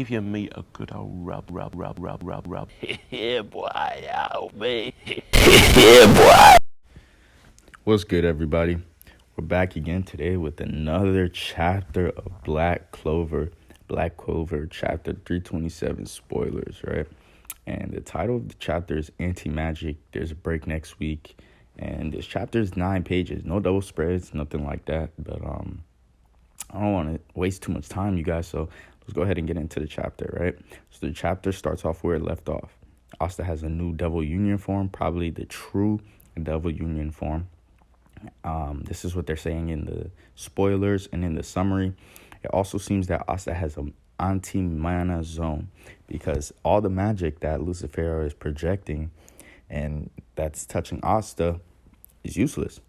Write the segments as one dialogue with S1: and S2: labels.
S1: giving me a good old rub.
S2: Yeah, boy, out, man. Yeah, boy.
S3: What's good, everybody? We're back again today with another chapter of Black Clover. Black Clover, chapter 327, spoilers, right? And the title of the chapter is Anti-Magic. There's a break next week. And this chapter is 9 pages. No double spreads, nothing like that. But I don't want to waste too much time, you guys. So let's go ahead and get into the chapter, right? So the chapter starts off where it left off. Asta has a new Devil Union form, probably the true Devil Union form. This is what they're saying in the spoilers and in the summary. It also seems that Asta has an anti-mana zone because all the magic that Lucifero is projecting and that's touching Asta is useless,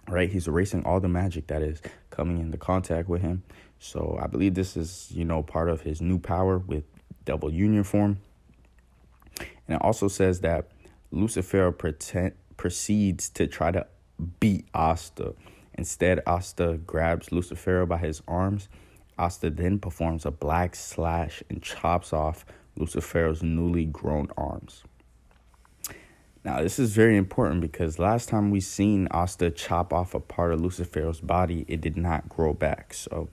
S3: right? He's erasing all the magic that is coming into contact with him. So I believe this is, part of his new power with Devil Union form. And it also says that Lucifero proceeds to try to beat Asta. Instead, Asta grabs Lucifero by his arms. Asta then performs a black slash and chops off Lucifero's newly grown arms. Now, this is very important because last time we seen Asta chop off a part of Lucifero's body, it did not grow back. So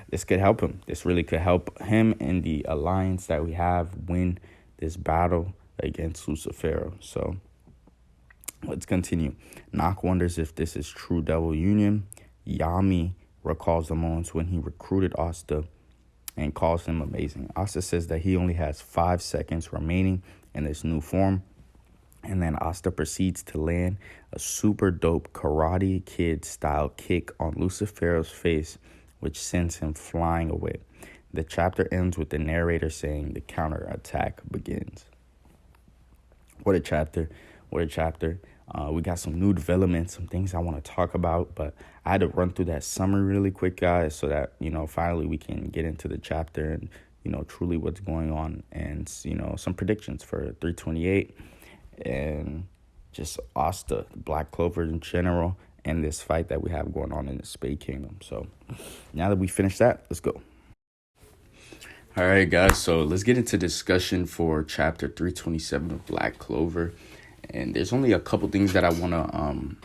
S3: this could help him. This really could help him and the alliance that we have win this battle against Lucifero. So let's continue. Nock wonders if this is true Devil Union. Yami recalls the moments when he recruited Asta and calls him amazing. Asta says that he only has 5 seconds remaining in this new form. And then Asta proceeds to land a super dope Karate Kid style kick on Lucifero's face, which sends him flying away. The chapter ends with the narrator saying the counterattack begins. What a chapter. What a chapter. We got some new developments, some things I want to talk about, but I had to run through that summary really quick, guys, so that, finally we can get into the chapter and, truly what's going on and, some predictions for 328 and just Asta, Black Clover in general, and this fight that we have going on in the Spade Kingdom. So now that we finished that, let's go. All right, guys, so let's get into discussion for chapter 327 of Black Clover. And there's only a couple things that I want to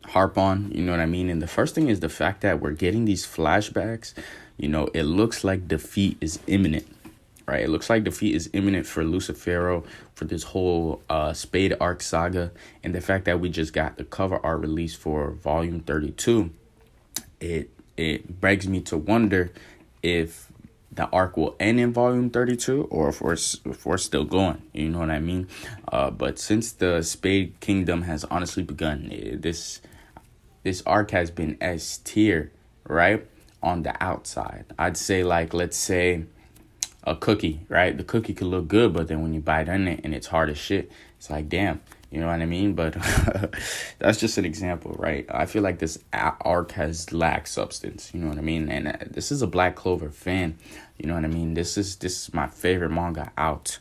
S3: harp on, you know what I mean? And the first thing is the fact that we're getting these flashbacks. It looks like defeat is imminent, right? It looks like defeat is imminent for Lucifero for this whole Spade arc saga. And the fact that we just got the cover art release for volume 32, it begs me to wonder if the arc will end in volume 32 or if we're still going, you know what I mean? But since the Spade Kingdom has honestly begun, this arc has been S tier, right? On the outside, I'd say, like, let's say a cookie, right? The cookie could look good, but then when you bite in it and it's hard as shit, it's like, damn, you know what I mean? But that's just an example, right? I feel like this arc has lacked substance, you know what I mean? And this is a Black Clover fan, you know what I mean? This is my favorite manga out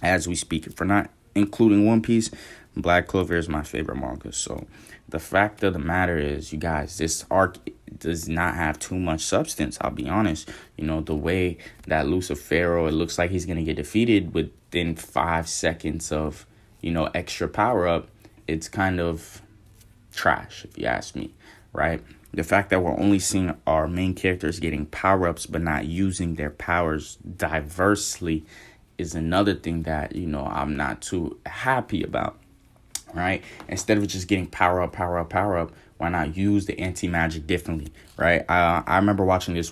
S3: as we speak. For not including One Piece, Black Clover is my favorite manga. So the fact of the matter is, you guys, this arc does not have too much substance. I'll be honest. The way that Lucifero, it looks like he's going to get defeated within 5 seconds of, extra power up. It's kind of trash, if you ask me, right? The fact that we're only seeing our main characters getting power ups but not using their powers diversely is another thing that, I'm not too happy about. Right? Instead of just getting power up, why not use the anti-magic differently, right? I remember watching this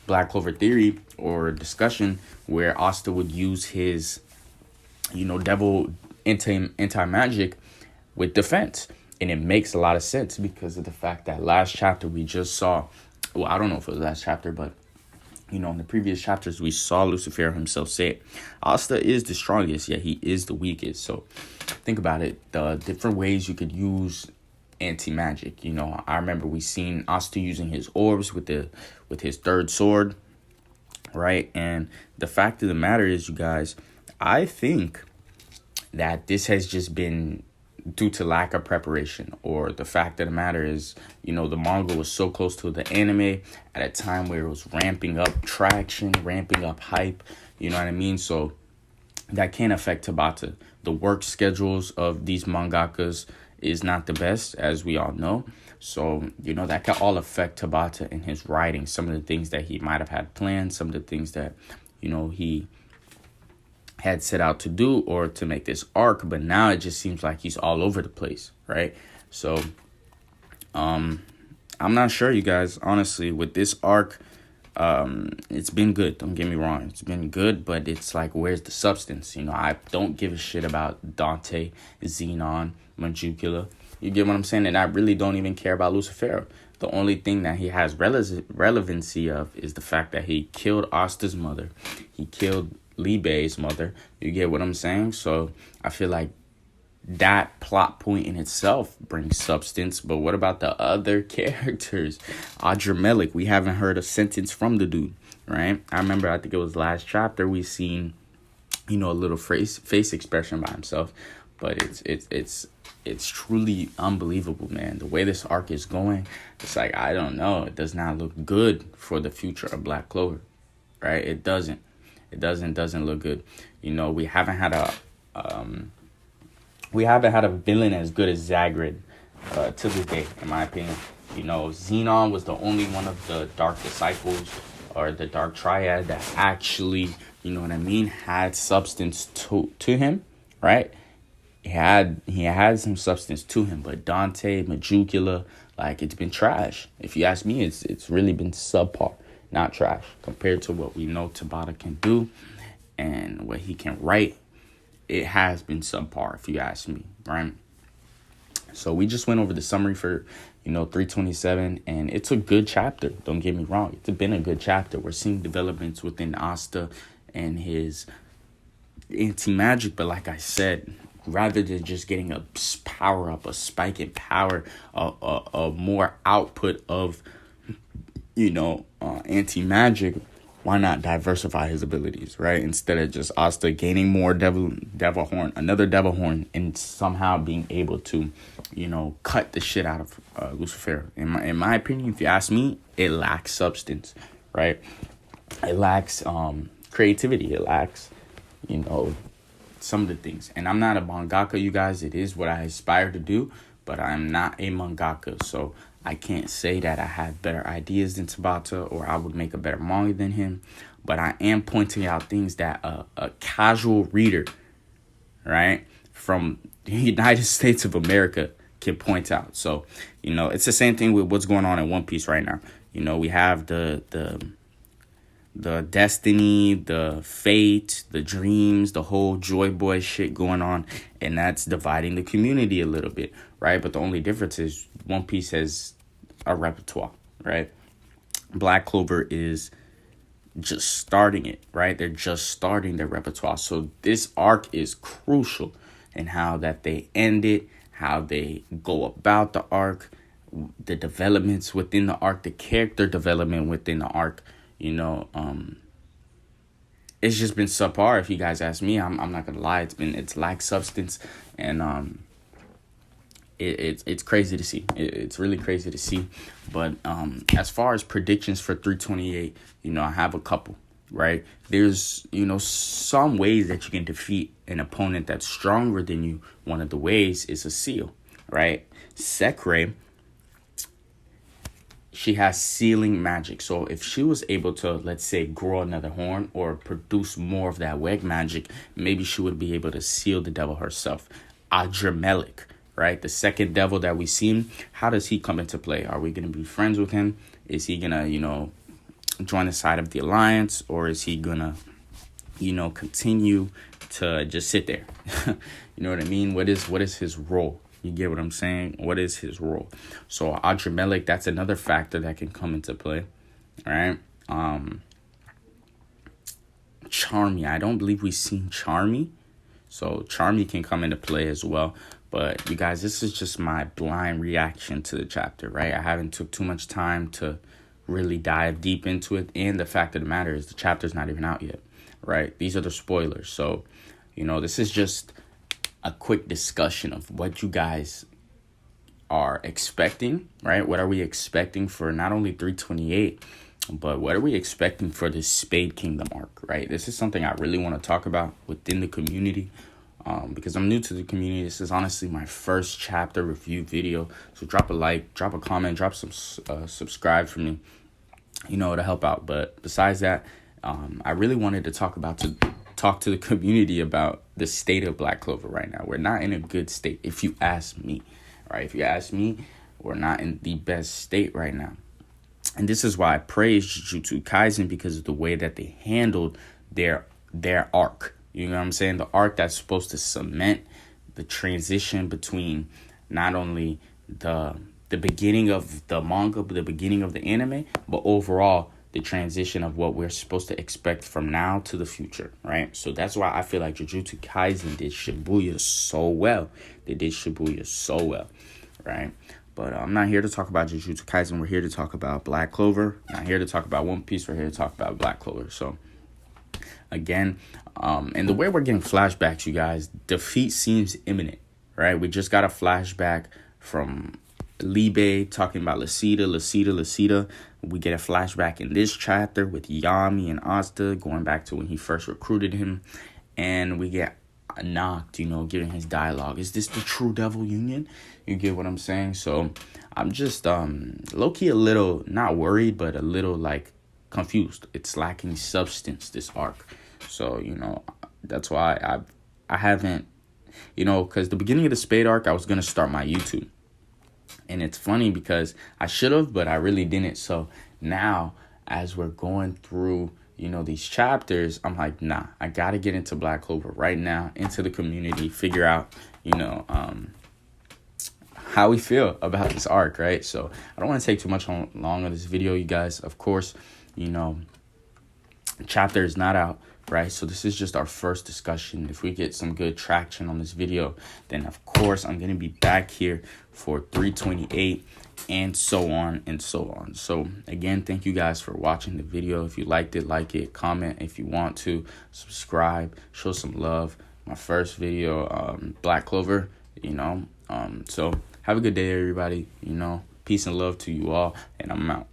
S3: Black Clover theory or discussion where Asta would use his, devil anti-magic with defense. And it makes a lot of sense because of the fact that last chapter we just saw, well, I don't know if it was last chapter, but in the previous chapters, we saw Lucifero himself say it. Asta is the strongest, yet he is the weakest. So think about it. The different ways you could use anti-magic. I remember we seen Asta using his orbs with his third sword, right? And the fact of the matter is, you guys, I think that this has just been due to lack of preparation, or the fact of the matter is, the manga was so close to the anime at a time where it was ramping up traction, ramping up hype, you know what I mean? So that can affect Tabata. The work schedules of these mangakas is not the best, as we all know. So, that can all affect Tabata in his writing. Some of the things that he might have had planned, some of the things that, he had set out to do or to make this arc, but now it just seems like he's all over the place, right? So, I'm not sure, you guys, honestly, with this arc. It's been good. Don't get me wrong. It's been good, but it's like, where's the substance? I don't give a shit about Dante, Xenon, Majukula. You get what I'm saying? And I really don't even care about Lucifer. The only thing that he has relevancy of is the fact that he killed Asta's mother. He killed Libe's mother. You get what I'm saying? So I feel like that plot point in itself brings substance, but what about the other characters? Adramelech, we haven't heard a sentence from the dude, right? I remember, I think it was last chapter, we seen, a little face expression by himself, but it's truly unbelievable, man. The way this arc is going, it's like, I don't know, it does not look good for the future of Black Clover, right? It doesn't look good. We haven't had a villain as good as Zagrid to this day, in my opinion. Xenon was the only one of the Dark Disciples or the Dark Triad that actually, had substance to him, right? He had some substance to him, but Dante, Majukula, like, it's been trash. If you ask me, it's really been subpar, not trash, compared to what we know Tabata can do and what he can write. It has been subpar, if you ask me, right? So we just went over the summary for, 327, and it's a good chapter. Don't get me wrong. It's been a good chapter. We're seeing developments within Asta and his anti-magic, but like I said, rather than just getting a power up, a spike in power, a more output of, anti-magic, why not diversify his abilities, right? Instead of just Asta gaining more devil horn, another devil horn, and somehow being able to, cut the shit out of Lucifer. In my opinion, if you ask me, it lacks substance, right? It lacks creativity. It lacks, some of the things. And I'm not a mangaka, you guys. It is what I aspire to do, but I'm not a mangaka, so I can't say that I have better ideas than Tabata or I would make a better manga than him. But I am pointing out things that a casual reader, right, from the United States of America can point out. So, it's the same thing with what's going on in One Piece right now. We have the destiny, the fate, the dreams, the whole Joy Boy shit going on. And that's dividing the community a little bit, right? But the only difference is One Piece has a repertoire, right? Black Clover is just starting it, right? They're just starting their repertoire. So this arc is crucial in how that they end it, how they go about the arc, the developments within the arc, the character development within the arc. It's just been subpar, if you guys ask me. I'm not gonna lie, it's lacked substance, and it's crazy to see. It's really crazy to see. But as far as predictions for 328, I have a couple, right? There's some ways that you can defeat an opponent that's stronger than you. One of the ways is a seal, right? Sekre, she has sealing magic. So if she was able to, let's say, grow another horn or produce more of that weg magic, maybe she would be able to seal the devil herself. Adramelech, right? The second devil that we seen, how does he come into play? Are we going to be friends with him? Is he going to, join the side of the alliance? Or is he going to, continue to just sit there? You know what I mean? What is his role? You get what I'm saying? What is his role? So Adramelech, that's another factor that can come into play, right? Charmy, I don't believe we've seen Charmy, so Charmy can come into play as well. But you guys, this is just my blind reaction to the chapter, right? I haven't took too much time to really dive deep into it, and the fact of the matter is the chapter's not even out yet, right? These are the spoilers, so this is just a quick discussion of what you guys are expecting, right? What are we expecting for not only 328, but what are we expecting for this Spade Kingdom arc, right? This is something I really want to talk about within the community, because I'm new to the community. This is honestly my first chapter review video. So drop a like, drop a comment, drop some subscribe for me, to help out. But besides that, I really wanted to talk to the community about the state of Black Clover right now. We're not in a good state, if you ask me, right? If you ask me, we're not in the best state right now. And this is why I praise Jujutsu Kaisen, because of the way that they handled their arc. You know what I'm saying? The arc that's supposed to cement the transition between not only the beginning of the manga, but the beginning of the anime, but overall the transition of what we're supposed to expect from now to the future, right? So that's why I feel like Jujutsu Kaisen did Shibuya so well. They did Shibuya so well, right? But I'm not here to talk about Jujutsu Kaisen. We're here to talk about Black Clover. Not here to talk about One Piece. We're here to talk about Black Clover. So, again, and the way we're getting flashbacks, you guys, defeat seems imminent, right? We just got a flashback from Libe talking about Lacita. We get a flashback in this chapter with Yami and Asta going back to when he first recruited him. And we get Knocked, giving his dialogue. Is this the true Devil Union? You get what I'm saying? So I'm just low-key a little, not worried, but a little confused. It's lacking substance, this arc. So, that's why I haven't, because the beginning of the Spade arc, I was going to start my YouTube. And it's funny because I should have, but I really didn't. So now, as we're going through these chapters, I'm like, nah, I got to get into Black Clover right now, into the community, figure out, how we feel about this arc, right? So I don't want to take too much long of this video, you guys. Of course, chapter is not out, right? So this is just our first discussion. If we get some good traction on this video, then of course I'm going to be back here for 328 and so on and so on. So again, thank you guys for watching the video. If you liked it, like it, comment if you want to, subscribe, show some love. My first video, Black Clover, so have a good day, everybody. Peace and love to you all, and I'm out.